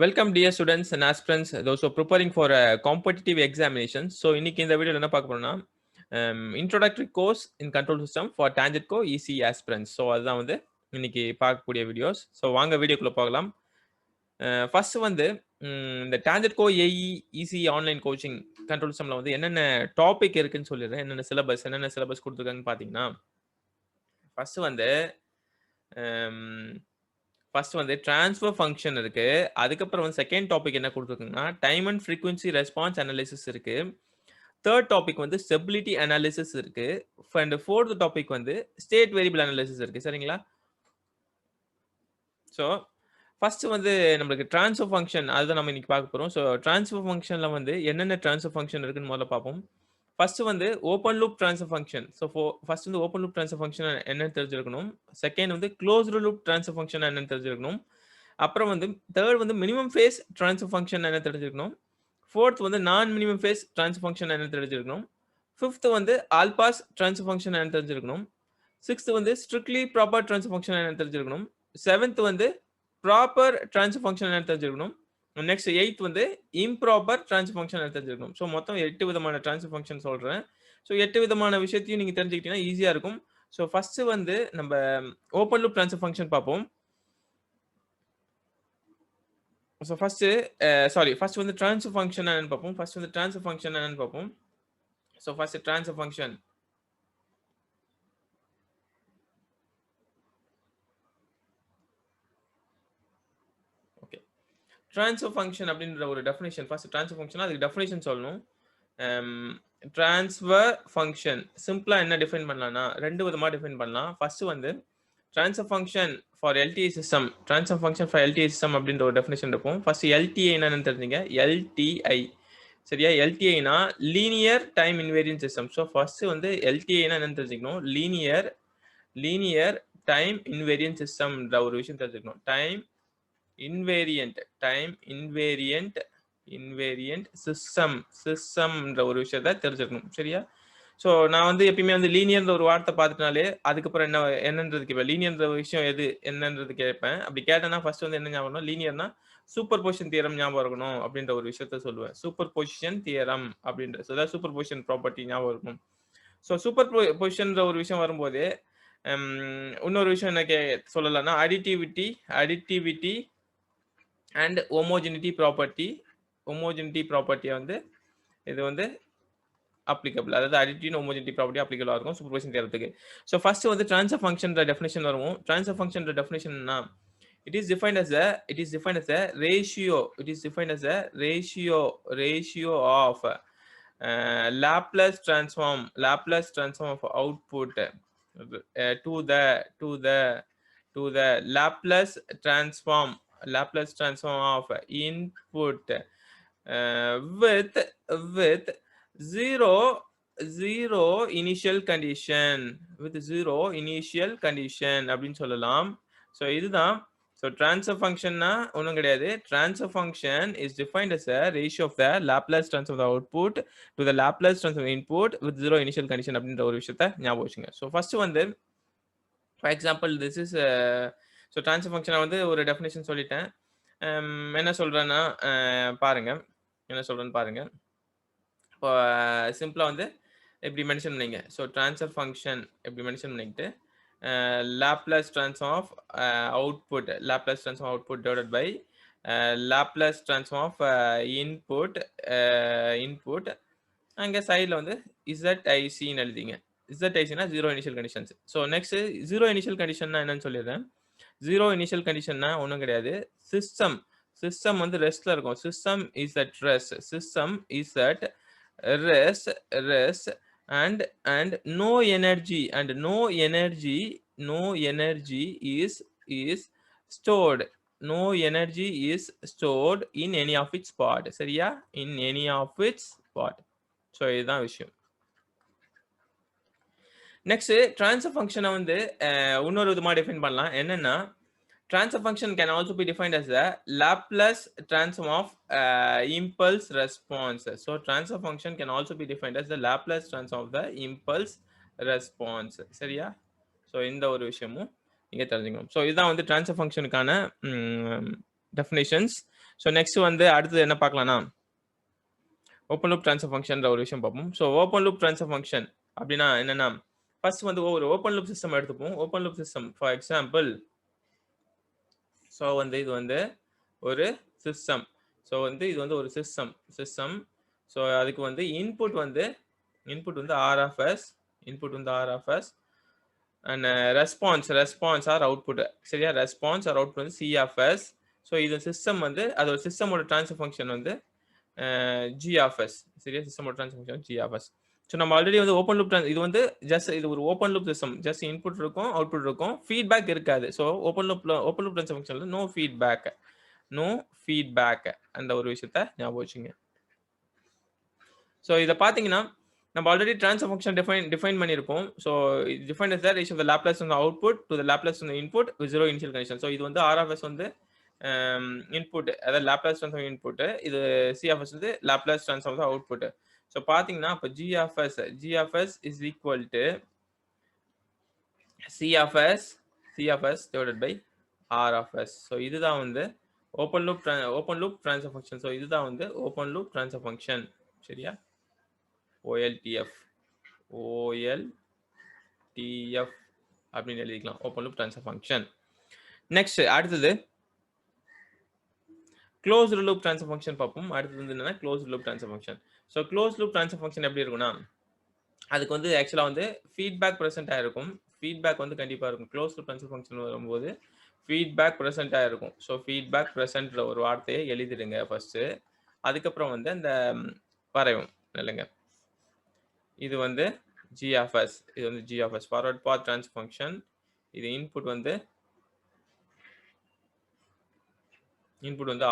Welcome dear students and aspirants, those who are preparing for a competitive examination. So இன்னைக்கு இந்த வீடியோல என்ன பார்க்க போறோம்னா introductory course in control system for tangent co EC aspirants. So அதுதான் வந்து இன்னைக்கு பார்க்கக்கூடிய வீடியோஸ். ஸோ வாங்க வீடியோக்குள்ள போகலாம். ஃபர்ஸ்ட் வந்து இந்த tangent co AE EC online coaching control சிஸ்டம்ல வந்து என்னென்ன டாபிக் இருக்குன்னு சொல்லிடுறேன். என்னென்ன சிலபஸ் கொடுத்துருக்காங்கன்னு பார்த்தீங்கன்னா ஃபர்ஸ்ட் வந்து ட்ரான்ஸ்ஃபர் ஃபங்க்ஷன் இருக்கு. அதுக்கப்புறம் வந்து செகண்ட் டாபிக் என்ன கொடுத்துருக்குங்கன்னா time and frequency response analysis இருக்கு. தேர்ட் டாபிக் வந்து ஸ்டெபிலிட்டி அனாலிசிஸ் இருக்கு. அண்ட் ஃபோர்த் டாபிக் வந்து ஸ்டேட் வேரியபிள் அனாலிசிஸ் இருக்கு. சரிங்களா? ஸோ ஃபர்ஸ்ட் வந்து நம்மளுக்கு ட்ரான்ஸ்ஃபர் ஃபங்க்ஷன் அதுதான் நம்ம இன்னைக்கு பார்க்க போறோம். ஸோ ட்ரான்ஸ்ஃபர் ஃபங்க்ஷன்ல வந்து என்னென்ன ட்ரான்ஸ்ஃபர் ஃபங்க்ஷன் இருக்குன்னு முதல்ல பார்ப்போம். ஃபர்ஸ்ட் வந்து open loop transfer function. So first வந்து ஓப்பன் லூப் ட்ரான்ஸ்ஃபர் ஃபங்க்ஷன் என்னன்னு தெரிஞ்சிருக்கணும். செகண்ட் வந்து க்ளோஸ்டு லூப் ட்ரான்ஸ்ஃபர் ஃபங்க்ஷன் என்னன்னு தெரிஞ்சிருக்கணும். அப்புறம் வந்து தேர்ட் வந்து மினிமம் ஃபேஸ் ட்ரான்ஸ்ஃபர் ஃபங்க்ஷன் என்ன தெரிஞ்சிருக்கணும். ஃபோர்த் வந்து நான் மினிமம் ஃபேஸ் ட்ரான்ஸ்ஃபர் ஃபங்க்ஷன் என்ன தெரிஞ்சிருக்கணும். ஃபிஃப்த் வந்து ஆல் பாஸ் ட்ரான்ஸ்ஃபர் ஃபங்க்ஷன் என்ன தெரிஞ்சிருக்கணும். சிக்ஸ்த் வந்து ஸ்ட்ரிக்ட்லி ப்ராப்பர் ட்ரான்ஸ்ஃபர் ஃபங்க்ஷன் என்ன தெரிஞ்சிருக்கணும். செவன்த் வந்து ப்ராப்பர் ட்ரான்ஸ்ஃபர் ஃபங்க்ஷன் என்ன தெரிஞ்சிருக்கணும். நெக்ஸ்ட் எய்த் வந்து இம்ப்ராப்பர் ட்ரான்ஸ்ஃபர் ஃபங்க்ஷன் என்ன தெரிஞ்சிருக்கணும். ஸோ மொத்தம் 8 விதமான ட்ரான்ஸ்ஃபர் ஃபங்க்ஷன் சொல்றேன். ஸோ 8 விதமான விஷயத்தையும் நீங்க தெரிஞ்சுக்கிட்டீங்கன்னா ஈஸியா இருக்கும். ஸோ ஃபர்ஸ்ட் வந்து நம்ம ஓப்பன் லூப் ட்ரான்ஸ்ஃபர் ஃபங்க்ஷன் பார்ப்போம். ஸோ ஃபர்ஸ்ட் வந்து ட்ரான்ஸ்ஃபர் ஃபங்க்ஷன் என்னன்னு பார்ப்போம். ஃபர்ஸ்ட் வந்து ட்ரான்ஸ்ஃபர் ஃபங்க்ஷன் என்னன்னு பார்ப்போம். So first transfer function okay. Transfer function அப்படின்ற ஒரு டெஃபினேஷன் ஃபர்ஸ்ட் ட்ரான்ஸ்ஃபர் ஃபங்க்ஷன் அதுக்கு டெஃபினேஷன் சொல்லணும். ட்ரான்ஸ்ஃபர் ஃபங்க்ஷன் சிம்பிளா என்ன டிஃபைன் பண்ணலாம்னா ரெண்டு விதமா டிஃபைன் பண்ணலாம். ஃபர்ஸ்ட் வந்து transfer function for LTI system transfer function for LTI system அப்படின்ற ஒரு டெஃபினேஷன் இருக்கும். ஃபர்ஸ்ட் எல்டிஐ என்னன்னு தெரிஞ்சுங்க. எல்டிஐ சரியா? எல்டிஐனா linear time invariant system. So first வந்து எல்டிஐனா என்னன்னு தெரிஞ்சுக்கணும். லீனியர் டைம் இன்வேரியன்ட் சிஸ்டம்ன்ற ஒரு விஷயம் தெரிஞ்சுக்கணும். டைம் இன்வேரியன்ட் சிஸ்டம்ன்ற ஒரு விஷயத்த தெரிஞ்சுக்கணும். சரியா? ஸோ நான் வந்து எப்பயுமே வந்து லீனியர்ன்ற ஒரு வார்த்தை பார்த்துட்டாலே அதுக்கப்புறம் என்னன்றது கேட்பேன். லீனியர்ன்ற விஷயம் என்னன்றது கேட்பேன். அப்படி கேட்டேன்னா ஃபர்ஸ்ட் வந்து என்ன ஞாபகம், லீனியர்னா சூப்பர் பொசிஷன் தியரம் ஞாபகம் இருக்கணும் அப்படின்ற ஒரு விஷயத்த சொல்லுவேன். சூப்பர் பொசிஷன் தியரம் அப்படின்ற சூப்பர் பொசிஷன் ப்ராப்பர்ட்டி ஞாபகம் இருக்கும். ஸோ சூப்பர் பொசிஷன்ற ஒரு விஷயம் வரும்போது இன்னொரு விஷயம் என்ன சொல்லலாம்னா அடிட்டிவிட்டி அண்ட் ஹோமோஜெனிட்டி ப்ராப்பர்ட்டியை வந்து இது வந்து அப்ளிகபிள், அதாவது அடிட்டிவ் ஹோமோஜெனிட்டி ப்ராப்பர்ட்டி அப்ளிகபிளா இருக்கும் சூப்பர் பொசிஷன் தியரத்துக்கு. ஸோ ஃபர்ஸ்ட் வந்து ட்ரான்ஸ்ஃபர் ஃபங்க்ஷன்ற டெஃபினேஷன் வருவோம். ட்ரான்ஸ்ஃபர் ஃபங்க்ஷன்ற டெஃபினேஷன்னா it is defined as a ratio of Laplace transform of output to the Laplace transform of input with zero initial condition அப்படின்னு சொல்லலாம். ஸோ இதுதான். ஸோ ட்ரான்ஸ்ஃபர் ஃபங்க்ஷன்னா ஒன்றும் கிடையாது. Transfer function is defined as a ratio of the Laplace transform of the output to the Laplace transform of input with zero initial condition அப்படின்ற ஒரு விஷயத்த ஞாபகம் வச்சுங்க. ஸோ ஃபர்ஸ்ட் வந்து for example this is so transfer ஃபங்க்ஷனை வந்து ஒரு definition சொல்லிட்டேன். என்ன சொல்றேன்னா பாருங்க என்ன சொல்றேன்னு பாருங்க. இப்போ சிம்பிளா வந்து எப்படி மென்ஷன் பண்ணீங்க. ஸோ ட்ரான்ஸ்ஃபர் ஃபங்க்ஷன் எப்படி மென்ஷன் பண்ணிக்கிட்டு Laplace transform of output divided by Laplace transform of input அங்க சைடுல வந்து ZIC ன்னு எழுதிங்க. ZIC னா zero initial conditions. So next zero initial கண்டிஷன்னா என்னன்னு சொல்லிடுறேன். ஜீரோ இனிஷியல் கண்டிஷன்னா ஒன்றும் கிடையாது. சிஸ்டம் வந்து ரெஸ்ட்ல இருக்கும். System is at rest and no energy is stored in any of its part. சரியா? in any of its part. So இதுதான் விஷயம். நெக்ஸ்ட் ட்ரான்ஸ்ஃபர் ஃபங்க்ஷனை வந்து இன்னொரு விதமா டிஃபைன் பண்ணலாம். என்னன்னா transfer function can also be defined as a Laplace transform of impulse response. So transfer function can also be defined as the Laplace transform of the impulse response. சரியா? So இந்த ஒரு விஷயமும் நீங்க தெரிஞ்சுக்கணும். ஸோ இதுதான் வந்து ட்ரான்ஸ்ஃபர் ஃபங்க்ஷனுக்கான டெஃபினேஷன்ஸ். ஸோ நெக்ஸ்ட் வந்து அடுத்தது என்ன பார்க்கலாம்னா ஓப்பன் லூப் ட்ரான்ஸ்ஃபர் ஃபங்க்ஷன்ற ஒரு விஷயம் பார்ப்போம். So open loop transfer function அப்படின்னா என்னன்னா ஃபர்ஸ்ட் வந்து ஒரு ஓப்பன் லூப் சிஸ்டம் எடுத்துப்போம். Open loop system for example so வந்து இது வந்து ஒரு சிஸ்டம். ஸோ வந்து இது வந்து ஒரு சிஸ்டம். ஸோ அதுக்கு வந்து இன்புட் வந்து R of S and response or output. சரியா? ரெஸ்பான்ஸ் ஆர் அவுட்புட் வந்து சி ஆஃப் எஸ். ஸோ இது சிஸ்டம் வந்து அதோட சிஸ்டமோட ட்ரான்ஸ்ஃபர் ஃபங்க்ஷன் வந்து ஜி ஆஃப் எஸ். சரியா? சிஸ்டமோட transfer function G of S. So நம்ம ஆல்ரெடி வந்து ஓப்பன் லூப் இது வந்து இது ஒரு open loop system. Just input இருக்கும், அவுட்புட் இருக்கும், ஃபீட்பேக் இருக்காது. ஸோ ஓப்பன் லூப் ட்ரான்ஸ்ஃபர் ஃபங்க்ஷன்ல நோ ஃபீட்பேக் அந்த ஒரு விஷயத்த ஞாபகம் வச்சுங்க. ஸோ இதை பார்த்தீங்கன்னா நம்ம ஆல்ரெடி ட்ரான்ஸ்ஃபர் ஃபங்க்ஷன் டிஃபைன் பண்ணியிருப்போம். So define is that ratio of the Laplace from the output to the Laplace from the input with 0 initial condition. So இது வந்து ஆர் ஆஃப் எஸ் வந்து இன்புட், அதாவது லாப்லேஸ் ட்ரான்ஸ்ஃபார்ம் இன்புட், இது C of S வந்து Laplace transform output. So பார்த்தீங்கன்னா இப்போ G of S is equal to C of S divided by R of S. So இதுதான் வந்து open loop transfer function. So இதுதான் வந்து open loop transfer function. சரியா? OLTF அப்படின்னு எழுதிக்கலாம், open loop transfer function. Next அடுத்தது க்ளோஸ்டு லூப் ட்ரான்ஸ்ஃபர் ஃபங்க்ஷன் பார்ப்போம். அடுத்தது வந்து என்னன்னா closed loop transfer function. So closed loop transfer function எப்படி இருக்கும்னா அதுக்கு வந்து ஆக்சுவலாக வந்து ஃபீட்பேக் ப்ரெசென்ட் ஆகிருக்கும். ஃபீட்பேக் வந்து கண்டிப்பாக இருக்கும். க்ளோஸ் லூப் ட்ரான்ஸ்ஃபர் ஃபங்க்ஷன் வரும்போது ஃபீட்பேக் ப்ரெசென்ட் ஆகிருக்கும். ஸோ ஃபீட்பேக் ப்ரெசென்ட்ற ஒரு வார்த்தையை எழுதிடுங்க ஃபர்ஸ்ட். அதுக்கப்புறம் வந்து அந்த வரையும் இல்லைங்க, இது வந்து ஜி ஆஃப் எஸ். இது வந்து G of S forward path transfer function. இது இன்புட் வந்து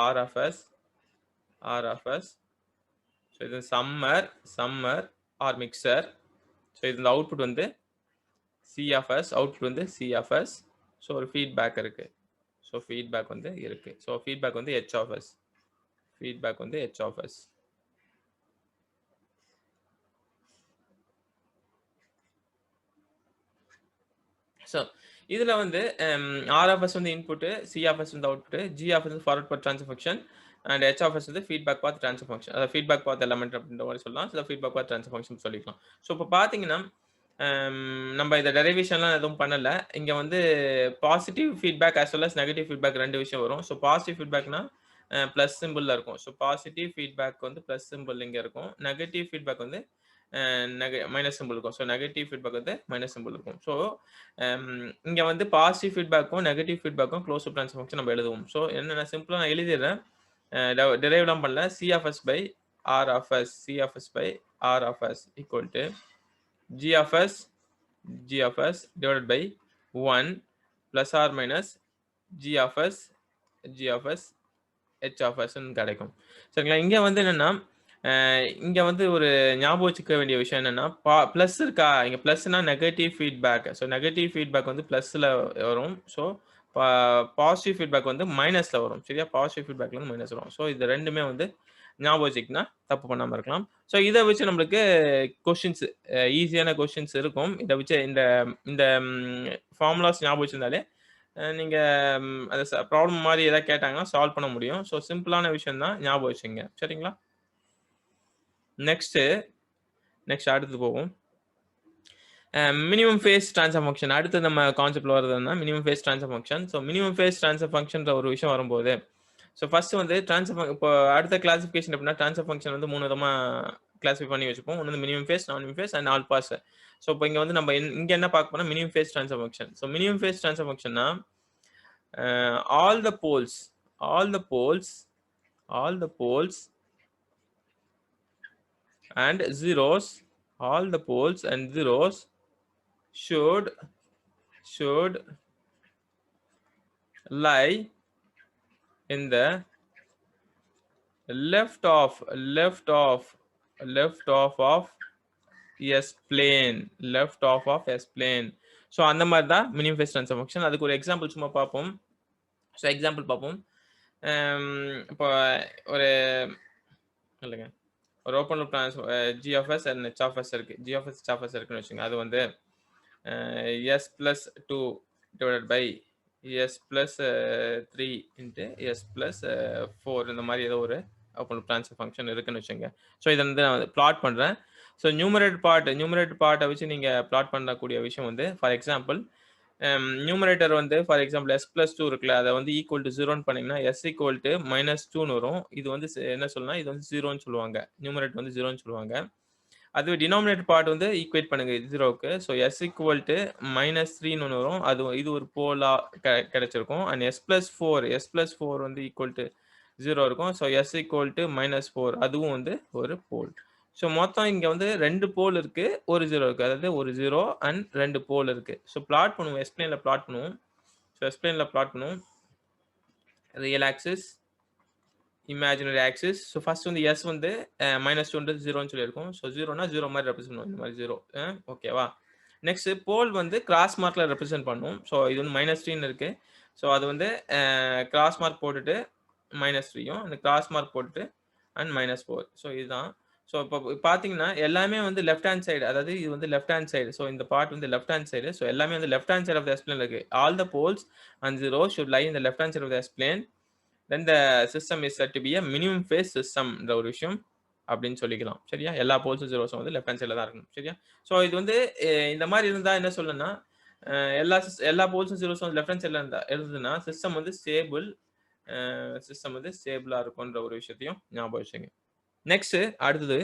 ஆர் ஆஃப் எஸ். ஸோ இது சம்மர் ஆர் மிக்சர். ஸோ இது அவுட்புட் வந்து சி ஆஃப் எஸ். ஸோ ஒரு ஃபீட்பேக் இருக்கு. ஸோ ஃபீட்பேக் வந்து இருக்கு. ஸோ ஃபீட்பேக் வந்து ஹெச் ஆஃப் எஸ். ஸோ இதில் வந்து ஆர் ஆஃப் எஸ் வந்து இன்புட்டு, சி ஆஃப் எஸ் வந்து அவுட்புட்டு, ஜி ஆஃப் எஸ் வந்து forward path transfer function and H of S வந்து ஃபீட்பேக் பாத் ட்ரான்ஸ்ஃபர் ஃபங்க்ஷன். அதாவது ஃபீட்பேக் பாத் எலமெண்ட் அப்படின்ற மாதிரி சொல்லலாம். So feedback path transfer function சொல்லிக்கலாம். So இப்போ பார்த்தீங்கன்னா நம்ம இந்த டெரிவேஷன்லாம் எதுவும் பண்ணல. இங்கே வந்து positive feedback as well as negative feedback ரெண்டு விஷயம் வரும். ஸோ பாசிட்டிவ் ஃபீட்பேக்னா ப்ளஸ் சிம்பிளில் இருக்கும். ஸோ பாசிட்டிவ் ஃபீட்பேக் வந்து ப்ளஸ் சிம்பிள் இங்கே இருக்கும். நெகட்டிவ் ஃபீட்பேக் வந்து மைனஸ் சிம்பிள் இருக்கும். ஸோ நெகட்டிவ் ஃபீட்பேக் வந்து மைனஸ் சிம்பிள் இருக்கும். ஸோ இங்கே வந்து பாசிட்டிவ் ஃபீட்பேக்கும் negative ஃபீட்பேக்கும் close loop transfer function நம்ம எழுதுவோம். ஸோ என்ன சிம்பிளாக நான் எழுதிடுறேன், டெரைவ்லாம் பண்ணல. C of S by R of S equal to G of S divided by 1 plus or minus G of S H of S கிடைக்கும். சரிங்களா? இங்கே வந்து என்னன்னா இங்கே வந்து ஒரு ஞாபகம் வச்சுக்க வேண்டிய விஷயம் என்னன்னா ப்ளஸ் இருக்கா, இங்கே ப்ளஸ்னா negative feedback. So negative feedback வந்து ப்ளஸில் வரும். ஸோ பாசிட்டிவ் ஃபீட்பேக் வந்து மைனஸில் வரும். சரியா? பாசிட்டிவ் ஃபீட்பேக்ல வந்து மைனஸ் வரும். ஸோ இது ரெண்டுமே வந்து ஞாபகம் வச்சுக்கினா தப்பு பண்ணாமல் இருக்கலாம். ஸோ இதை வச்சு நம்மளுக்கு கொஷின்ஸ், ஈஸியான கொஷின்ஸ் இருக்கும். இதை வச்சு இந்த ஃபார்முலாஸ் ஞாபகம் வச்சிருந்தாலே நீங்கள் அதை ப்ராப்ளம் மாதிரி எதாவது கேட்டாங்கன்னா சால்வ் பண்ண முடியும். ஸோ சிம்பிளான விஷயம் தான், ஞாபகம் வச்சுங்க. சரிங்களா? நெக்ஸ்ட் அடுத்து போவோம். Minimum phase transfer function. அடுத்து நம்ம கான்செப்ட்ல வருதுன்னா minimum phase transfer function. So minimum phase transfer ஃபங்க்ஷன்ற ஒரு விஷயம் வரும்போது ஸோ ஃபர்ஸ்ட் வந்து இப்போ அடுத்த கிளாசிஃபிகேஷன் எப்படின்னா ட்ரான்ஸ்ஃபர் ஃபங்க்ஷன் வந்து 3 விதமாக கிளாஸிஃபை பண்ணி வச்சுப்போம். ஒன்று வந்து minimum phase, non minimum phase and all pass. So இப்போ இங்கே வந்து நம்ம இங்கே என்ன பார்க்க போனால் minimum phase transfer function. So minimum phase transfer ஃபங்க்ஷன்னா all the poles and zeros should lie in the left of S plane. So அந்த மாதிரி தான் மினிமம் ஃபேஸ் ட்ரான்ஸ்ஃபர் ஃபங்க்ஷன். அதுக்கு ஒரு எக்ஸாம்பிள் சும்மா பார்ப்போம். ஸோ எக்ஸாம்பிள் பார்ப்போம். இப்போ ஒரு இல்லைங்க, ஒரு open loop G of S and H of S இருக்கு. G of S H of S இருக்குன்னு வச்சுங்க. அது வந்து S plus 2 divided by s plus 3 into s plus 4 இந்த மாதிரி ஏதோ ஒரு ஓப்பன் லூப் ட்ரான்ஸ்ஃபர் ஃபங்க்ஷன் இருக்குன்னு வச்சுங்க. ஸோ இதை வந்து நான் பிளாட் பண்றேன். ஸோ நியூமரேட்டர் பார்ட்டை வச்சு நீங்க பிளாட் பண்ணக்கூடிய விஷயம் வந்து ஃபார் எக்ஸாம்பிள் நியூமரேட்டர் வந்து ஃபார் எக்ஸாம்பிள் s plus 2 இருக்குல்ல, அதை வந்து ஈக்குவல் டு 0ன்னு பண்ணீங்கன்னா s equal to -2ன்னு வரும். இது வந்து என்ன சொல்லலாம், இது வந்து 0ன்னு சொல்லுவாங்க. நியூமரேட்டர் வந்து 0ன்னு சொல்லுவாங்க. அது டினாமினேட்டர் பார்ட் வந்து ஈக்குவேட் பண்ணுங்க 0க்கு. ஸோ s equal to -3ன்னு ஒன்று வரும். அது இது ஒரு போலா கிடைச்சிருக்கும். அண்ட் s plus 4 வந்து ஈக்குவல் டு 0 இருக்கும். ஸோ s equal to -4 அதுவும் வந்து ஒரு போல். ஸோ மொத்தம் இங்க வந்து 2 போல் இருக்கு, ஒரு 0 இருக்கு. அதாவது ஒரு 0 அண்ட் 2 போல் இருக்கு. ஸோ பிளாட் பண்ணுவோம், எக்ஸ்பிளைன்ல பிளாட் பண்ணுவோம். ஸோ எக்ஸ்பிளைன்ல பிளாட் பண்ணுவோம். Real axis, imaginary axis. So first வந்து s வந்து -2 0ன்னு சொல்லியிருக்கோம். ஸோ 0னா 0 மாதிரி ரெப்ரசென்ட் பண்ணுவோம். இந்த மாதிரி 0 ஓகேவா. நெக்ஸ்ட் போல் வந்து கிராஸ் மார்க்ல ரெப்ரசென்ட் பண்ணும். ஸோ இது வந்து -3ன்னு இருக்கு. ஸோ அது வந்து கிராஸ் மார்க் போட்டுட்டு -3யும் அந்த கிராஸ் மார்க் போட்டுட்டு அண்ட் -4. ஸோ இதுதான். ஸோ இப்போ பார்த்தீங்கன்னா எல்லாமே வந்து லெஃப்ட் ஹேண்ட் சைடு, அதாவது இது வந்து லெஃப்ட் ஹேண்ட் சைடு. ஸோ இந்த பார்ட் வந்து லெஃப்ட் ஹேண்ட் சைடு. ஸோ எல்லாமே வந்து left hand side of the S plane இருக்கு. All the poles and zeros should lie in the left hand side of the S plane. Then the system is set to be a minimum phase சிஸ்டம்ன்ற ஒரு விஷயம் அப்படின்னு சொல்லிக்கலாம். சரியா, எல்லா போல்ஸும் ஜீரோஸும் வந்து லெஃப்ட் ஹேண்ட் சைடில் தான் இருக்கணும். சரியா. ஸோ இது வந்து இந்த மாதிரி இருந்தால் என்ன சொல்லணும்னா எல்லா போல்ஸும் ஜீரோஸும் லெஃப்ட் ஹேண்ட் சைடில் இருந்ததுன்னா சிஸ்டம் வந்து ஸ்டேபிளா இருக்கும்ன்ற ஒரு விஷயத்தையும் ஞாபகம் வச்சுங்க. நெக்ஸ்ட் அடுத்தது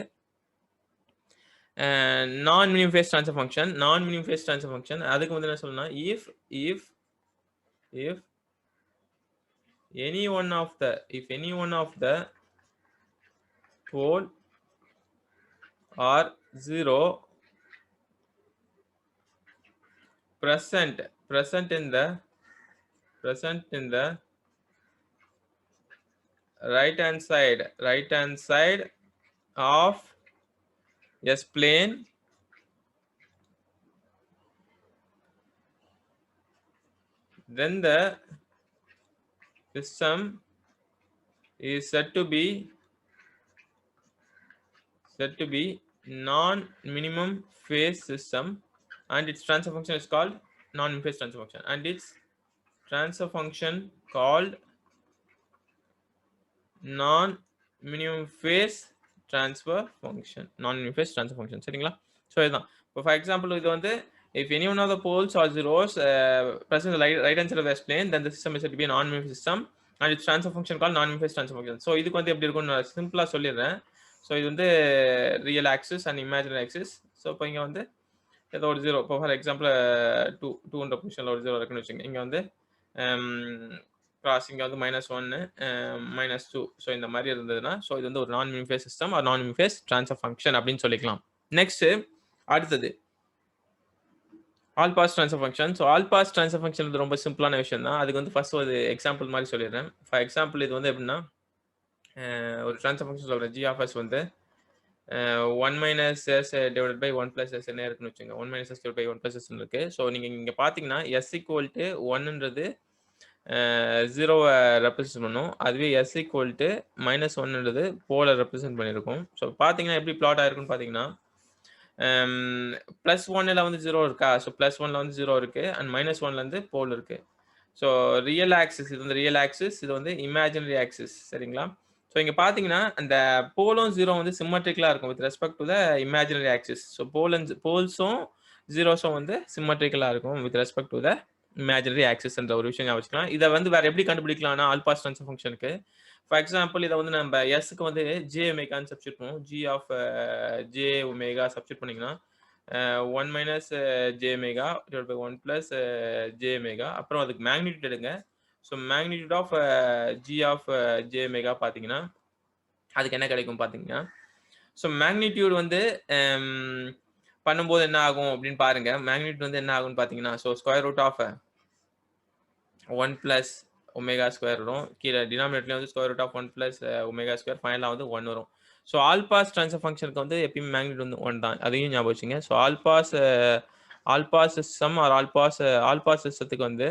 நான் மினிமம் ஃபேஸ் ட்ரான்ஸ்ஃபர் ஃபங்க்ஷன். நான் மினிமம் ஃபேஸ் ட்ரான்ஸ்ஃபர் ஃபங்க்ஷன் அதுக்கு வந்து என்ன சொல்லணும்னா if any one of the pole are 0 present in the right hand side of S plane, then the system is said to be non-minimum phase system, and its transfer function is called non-minimum phase transfer function, and its transfer function called non-minimum phase transfer function. சரிங்களா. So இதுதான். இப்போ for example இது வந்து if any one of the poles or zeros present in the right hand side of the S plane, then the system is said to be a non-minimum phase system, and its transfer function called non-minimum phase transfer function. So இதுக்கு வந்து எப்படி இருக்கும்னு நான் சிம்பிளா சொல்லிடுறேன். So இது வந்து real axis and imaginary axis. So இப்போ இங்கே வந்து ஏதோ ஒரு ஜீரோ, இப்போ ஃபார் எக்ஸாம்பிள் 2ன்ற பொசிஷனில் ஒரு ஜீரோ இருக்குன்னு வச்சுங்க. இங்கே வந்து கிராஸ் இங்கே வந்து -1 -2. ஸோ இந்த மாதிரி இருந்ததுன்னா ஸோ இது வந்து ஒரு non minimum phase system or non minimum phase transfer function அப்படின்னு சொல்லிக்கலாம். நெக்ஸ்ட் அடுத்தது all pass transfer function. So all pass transfer function வந்து ரொம்ப சிம்பிளான விஷயம் தான். அதுக்கு வந்து ஃபர்ஸ்ட் ஒரு எக்ஸாம்பிள் மாதிரி சொல்லிடுறேன். ஃபார் எக்ஸாம்பிள் இது வந்து எப்படின்னா ஒரு ட்ரான்ஸ்ஃபர் ஃபங்க்ஷன் சொல்கிறேன். g of s வந்து 1 minus s divided by 1 plus s என்ன இருக்குன்னு வச்சுங்க. 1 minus s divided by 1 plus s இருக்கு. ஸோ நீங்க இங்க பாத்தீங்கன்னா s equal to 1ன்றது 0வை ரெப்ரசென்ட் பண்ணும். அதுவே s equal to -1ன்றது போல ரெப்ரசென்ட் பண்ணியிருக்கும். ஸோ பாத்தீங்கன்னா எப்படி பிளாட் ஆயிருக்குன்னு பாத்தீங்கன்னா +1ல வந்து 0 இருக்கா. ஸோ +1ல வந்து 0 இருக்கு அண்ட் -1ல இருந்து போல் இருக்கு. ஸோ ரியல் ஆக்சிஸ் இது வந்து ரியல் ஆக்சிஸ், இது வந்து இமேஜினரி ஆக்சிஸ். சரிங்களா. ஸோ இங்க பாத்தீங்கன்னா அந்த போலும் 0 வந்து சிம்மெட்ரிக்கலா இருக்கும் with respect to the imaginary axis. So போல்ஸும் ஜீரோஸும் வந்து சிம்மெட்ரிக்கலா இருக்கும் with respect to the imaginary ஆக்சிஸ்ன்ற ஒரு விஷயம் ஞாபகம் வச்சுக்கலாம். இதை வந்து வேற எப்படி கண்டுபிடிக்கலாம்னா ஆல் பாஸ் ட்ரான்ஸ்ஃபர் ஃபங்க்ஷனுக்கு ஃபார் எக்ஸாம்பிள் இதை வந்து நம்ம எஸ்க்கு வந்து ஜே ஒமேகான்னு சப்ஸ்டிட் பண்ணுவோம். g of J omega substitute பண்ணீங்கன்னா 1 minus j omega divided by 1 plus j omega. அப்புறம் அதுக்கு மேக்னிடியூட் எடுங்க. So magnitude of g of j omega பார்த்தீங்கன்னா அதுக்கு என்ன கிடைக்கும் பார்த்தீங்கன்னா ஸோ மேக்னிடியூட் வந்து பண்ணும்போது என்ன ஆகும் அப்படின்னு பாருங்க. மேக்னிடியூட் வந்து என்ன ஆகும்னு பார்த்தீங்கன்னா so square root of 1 plus omega square வரும். கீழே டினாமினேட்டர்ல வந்து square root of 1 plus omega square ஃபைனலாக வந்து 1 வரும். ஸோ ஆல் பாஸ் ட்ரான்ஸ்ஃபர் ஃபங்க்ஷனுக்கு வந்து எப்பயுமே மேக்னிடியூட் வந்து 1 தான். அதையும் ஞாபகம் வச்சுங்க. So all pass system or all pass சிஸ்டத்துக்கு வந்து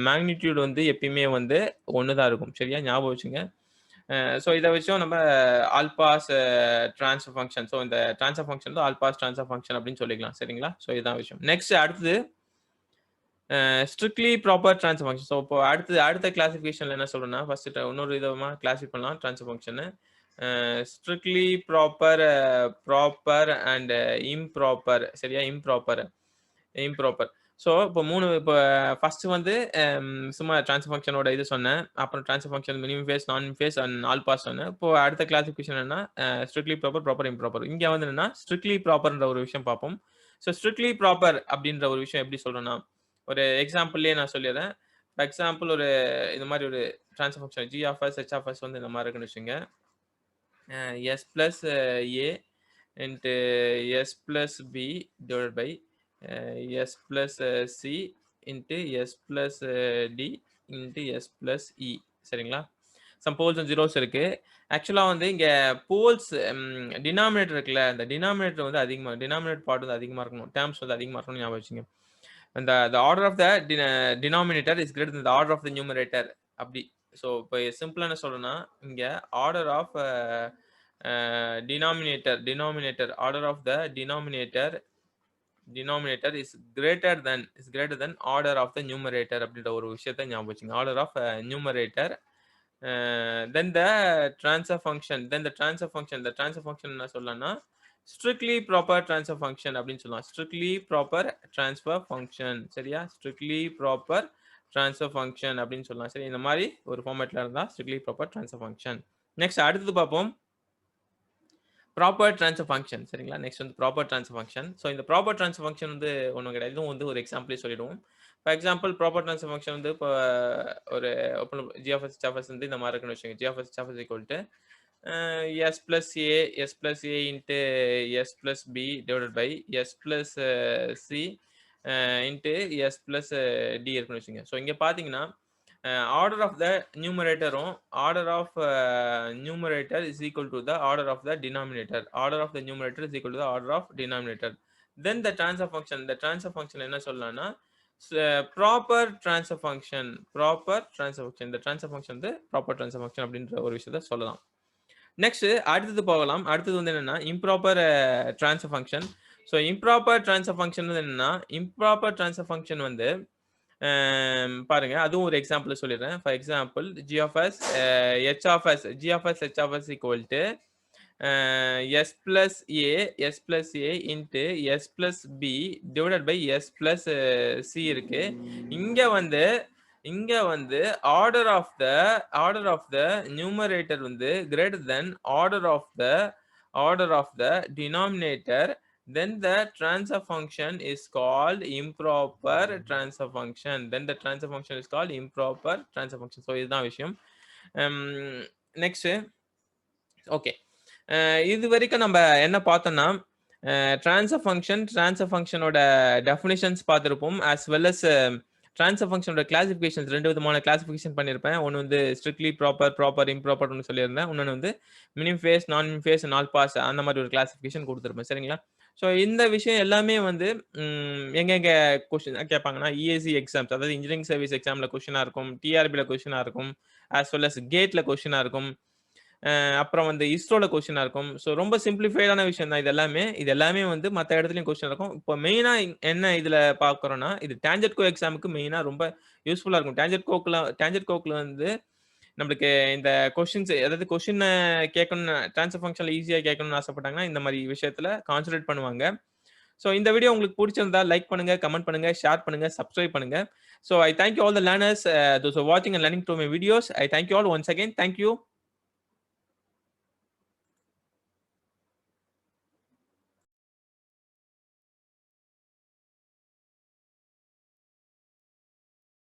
மேக்னிடியூட் வந்து எப்பயுமே வந்து 1 தான் இருக்கும். சரியா, ஞாபகம் வச்சுங்க. ஸோ இதை வச்சும் நம்ம all pass transfer function, so இந்த transfer function all pass transfer function அப்படின்னு சொல்லிக்கலாம். சரிங்களா. ஸோ இதுதான் விஷயம். நெக்ஸ்ட் அடுத்தது strictly proper transfer function. So இப்போ அடுத்த கிளாசிஃபிகேஷன்ல என்ன சொல்றேன்னா, ஃபர்ஸ்ட் இன்னொரு விதமா கிளாசிஃபை பண்ணலாம் ட்ரான்ஸ்ஃபர் ஃபங்ஷன. Strictly proper, proper and improper. சரியா? இம்ப்ராப்பர். ஸோ இப்போ ஃபர்ஸ்ட் வந்து சும்மா ட்ரான்ஸ்ஃபர் ஃபங்ஷனோட இது சொன்னேன். அப்புறம் transfer function minimum phase, non phase and all pass சொன்னேன். இப்போ அடுத்த கிளாசிஃபிகேஷன் என்னன்னா, ஸ்ட்ரிக்ட்லி ப்ராப்பர், ப்ராப்பர், இம்ப்ராப்பர். இங்க வந்து என்னன்னா, ஸ்ட்ரிக்ட்லி ப்ராப்பர்ன்ற ஒரு விஷயம் பார்ப்போம். ஸோ ஸ்ட்ரிக்ட்லி ப்ராப்பர் அப்படின்ற ஒரு விஷயம் எப்படி சொல்றேன்னா, ஒரு எக்ஸாம்பிள்லயே நான் சொல்லிடுறேன். ஃபார் எக்ஸாம்பிள் இந்த மாதிரி ஒரு transfer function g of s, h of s வந்து இந்த மாதிரி இருக்குன்னு வச்சுக்கோங்க. s plus a into s plus b divided by s plus c into s plus d into s plus e. சரிங்களா? சம் போல்ஸ் அண்ட் ஜீரோஸ் இருக்கு. ஆக்சுவலா வந்து இங்க போல்ஸ் டினாமினேட்டர் இருக்குல்ல, அந்த டினாமினேட்டர் வந்து டினாமினேட்டர் பார்ட் வந்து அதிகமா இருக்கணும். டேர்ம்ஸ் வந்து அதிகமா இருக்கணும்னு ஞாபகம் வச்சுங்க. the order of the denominator is greater than the order of the numerator. அப்படி. ஸோ இப்போ சிம்பிளா என்ன சொல்றேன்னா, இங்க order of order of the denominator is greater than order of the numerator அப்படின்ற ஒரு விஷயத்தை ஞாபகம் வச்சுங்க. order of numerator, then the transfer function என்ன சொல்லலாம்னா, strictly proper transfer function அப்படின்னு சொல்லலாம். strictly proper transfer function. சரியா? strictly proper transfer function அப்படின்னு சொல்லலாம். சரி, இந்த மாதிரி ஒரு ஃபார்மேட்ல இருந்தா strictly proper transfer function. Next அடுத்து பார்ப்போம். Proper transfer function. சரிங்களா? நெக்ஸ்ட் வந்து ப்ராப்பர் ட்ரான்ஸ்ஃபர் ஃபங்ஷன். ஸோ இந்த ப்ராப்பர் ட்ரான்ஸ்ஃபர் ஃபங்ஷன் வந்து ஒண்ணும் கிடையாது. இதுவும் வந்து ஒரு எக்ஸாம்பிளே சொல்லிடுவோம். For example proper transfer function வந்து இப்போ ஒரு g of s, h of s வந்து இந்த மாதிரி இருக்குன்னு வச்சுக்கோங்க. g of s, h of s equal to s plus a into s plus b divided by s plus c into s plus d இருக்குன்னு வச்சுக்கோங்க. ஸோ இங்க பார்த்தீங்கன்னா, order of the numerator is equal to the order of the denominator. Order of the numerator is equal to the order of denominator. Then the transfer function என்ன சொல்லலாம்னா, proper transfer function. இந்த transfer function வந்து proper transfer function அப்படின்ற ஒரு விஷயத்தை சொல்லலாம். Next அடுத்தது போகலாம். அடுத்தது வந்து என்னன்னா, improper transfer function. So improper transfer function வந்து என்னன்னா, இம்ப்ராப்பர் ட்ரான்ஸ்ஃபர் ஃபங்க்ஷன் வந்து பாருங்க, அதுவும் ஒரு எக்ஸாம்பிள் சொல்லிடுறேன். For example g of s, h of s equal to s plus a into s plus b divided by s plus c இருக்கு. இங்க வந்து order of the numerator வந்து greater than order of the denominator. Then the transfer function is called improper transfer function. So இதுதான் விஷயம். Next okay, இது வரைக்கும் நம்ம என்ன பார்த்தோம்னா, ட்ரான்ஸ்ஃபர் ஃபங்க்ஷனோட டெஃபினிஷன்ஸ் பார்த்துருப்போம். as well as ட்ரான்ஸ்ஃபர் ஃபங்க்ஷனோட கிளாசிஃபிகேஷன்ஸ் 2 விதமான கிளாசிஃபிகேஷன் பண்ணியிருப்பேன். ஒன்று வந்து ஸ்ட்ரிக்ட்லி ப்ராப்பர், இம்ப்ராப்பர்னு சொல்லியிருந்தேன். இன்னொன்று வந்து minimum phase, non face, all pass அந்த மாதிரி ஒரு கிளாசிஃபிகேஷன் கொடுத்துருப்பேன். சரிங்களா? ஸோ இந்த விஷயம் எல்லாமே வந்து எங்கெங்க கொஸ்டின் கேட்பாங்கன்னா, இஎஸ்சி எக்ஸாம்ஸ், அதாவது இன்ஜினியரிங் சர்வீஸ் எக்ஸாமில் கொஸ்டினாக இருக்கும், டிஆர்பியில் கொஸ்டினாக இருக்கும், as well as கேட்டில் கொஸ்டினாக இருக்கும், அப்புறம் வந்து இஸ்ரோல கொஸ்டினா இருக்கும். ஸோ ரொம்ப சிம்பிளிஃபைடான விஷயம் தான் இது எல்லாமே வந்து மற்ற இடத்துலையும் கொஸ்டின் இருக்கும். இப்போ மெயினா என்ன இதுல பார்க்குறோம்னா, இது டான்ஜென்ட் கோ எக்ஸாமுக்கு மெயினா ரொம்ப யூஸ்ஃபுல்லா இருக்கும். டான்ஜென்ட் கோக்ல வந்து நம்மளுக்கு இந்த கொஸ்டின்ஸ், அதாவது கொஸ்டின் கேட்கணும், ட்ரான்ஸ்ஃபர் ஃபங்க்ஷன்ல ஈஸியா கேட்கணும்னு ஆசைப்பட்டாங்கன்னா இந்த மாதிரி விஷயத்துல கான்சென்ட்ரேட் பண்ணுவாங்க. ஸோ இந்த வீடியோ உங்களுக்கு பிடிச்சிருந்தா லைக் பண்ணுங்க, கமெண்ட் பண்ணுங்க, ஷேர் பண்ணுங்க, சப்ஸ்கிரைப் பண்ணுங்க. So I thank you all the learners, those who are watching and learning through my videos. I thank you all once again. Thank you.